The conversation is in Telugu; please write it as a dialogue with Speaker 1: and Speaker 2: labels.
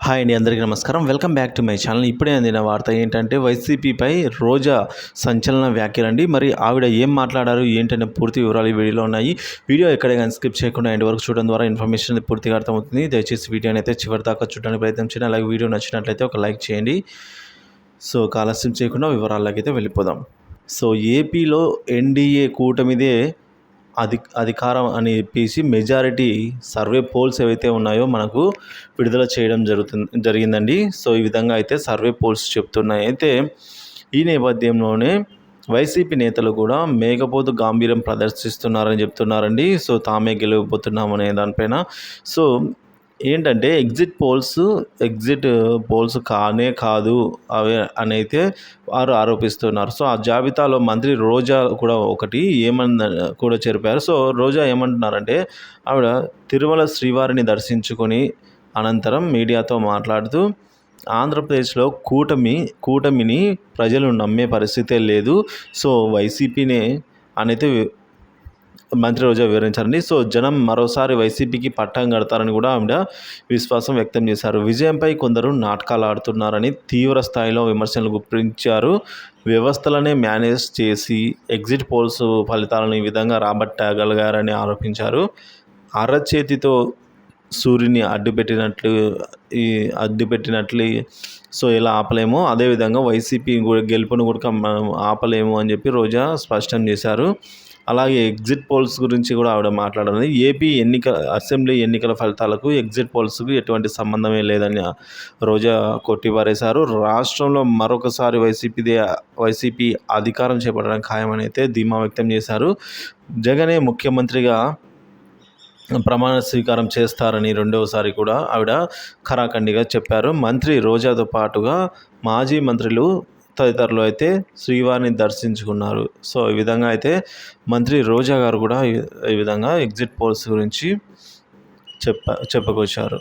Speaker 1: హాయ్ అండి, అందరికీ నమస్కారం. Welcome back to my channel. ఇప్పుడే అందిన వార్త ఏంటంటే వైసీపీపై రోజా సంచలన వ్యాఖ్యలండి. మరి ఆవిడ ఏం మాట్లాడారు ఏంటనే పూర్తి వివరాలు ఈ వీడియోలో ఉన్నాయి. వీడియో ఎక్కడే కానీ స్కిప్ చేయకుండా ఎండ్ వరకు చూడడం ద్వారా ఇన్ఫర్మేషన్ పూర్తిగా అర్థమవుతుంది. దయచేసి వీడియోని అయితే చివరి దాకా చూడడానికి ప్రయత్నం చేయండి. అలాగే వీడియో నచ్చినట్లయితే ఒక లైక్ చేయండి. సో ఆలస్యం చేయకుండా వివరాల్లోకి అయితే వెళ్ళిపోదాం. సో ఏపీలో ఎన్డీఏ కూటమిదే అధికారం అని చెప్పేసి మెజారిటీ సర్వే పోల్స్ ఏవైతే ఉన్నాయో మనకు విడుదల చేయడం జరిగిందండి. సో ఈ విధంగా అయితే సర్వే పోల్స్ చెప్తున్నాయి. అయితే ఈ నేపథ్యంలోనే వైసీపీ నేతలు కూడా మేకపోతు గాంభీర్యం ప్రదర్శిస్తున్నారని చెప్తున్నారండి. సో తామే గెలవబోతున్నామనే దానిపైన. సో ఏంటంటే ఎగ్జిట్ పోల్స్ కానే కాదు అవే అని అయితే వారు ఆరోపిస్తున్నారు. సో ఆ జాబితాలో మంత్రి రోజా కూడా ఒకటి కూడా చెప్పారు. సో రోజా ఏమంటున్నారంటే ఆవిడ తిరుమల శ్రీవారిని దర్శించుకొని అనంతరం మీడియాతో మాట్లాడుతూ ఆంధ్రప్రదేశ్లో కూటమిని ప్రజలు నమ్మే పరిస్థితే లేదు. సో వైసీపీనే అనేది మంత్రి రోజా వివరించారండి. సో జనం మరోసారి వైసీపీకి పట్టం కడతారని కూడా ఆవిడ విశ్వాసం వ్యక్తం చేశారు. విజయంపై కొందరు నాటకాలు ఆడుతున్నారని తీవ్ర స్థాయిలో విమర్శలు గుప్పించారు. వ్యవస్థలనే మేనేజ్ చేసి ఎగ్జిట్ పోల్స్ ఫలితాలను ఈ విధంగా రాబట్టగలిగారని ఆరోపించారు. అరచేతితో సూర్యుని అడ్డుపెట్టినట్లు సో ఎలా ఆపలేమో అదేవిధంగా వైసీపీ గెలుపును కూడా మనం ఆపలేము అని చెప్పి రోజా స్పష్టం చేశారు. అలాగే ఎగ్జిట్ పోల్స్ గురించి కూడా ఆవిడ మాట్లాడారు. ఏపీ అసెంబ్లీ ఎన్నికల ఫలితాలకు ఎగ్జిట్ పోల్స్కు ఎటువంటి సంబంధమే లేదని రోజా కొట్టిపారేశారు. రాష్ట్రంలో మరొకసారి వైసీపీ అధికారం చేపట్టడం ఖాయమని అయితే ధీమా వ్యక్తం చేశారు. జగనే ముఖ్యమంత్రిగా ప్రమాణ స్వీకారం చేస్తారని రెండవసారి కూడా ఆవిడ ఖరాఖండిగా చెప్పారు. మంత్రి రోజాతో పాటుగా మాజీ మంత్రులు తదితరులు అయితే శ్రీవారిని దర్శించుకున్నారు. సో ఈ విధంగా అయితే మంత్రి రోజా గారు కూడా ఈ విధంగా ఎగ్జిట్ పోల్స్ గురించి చెప్పుకొచ్చారు.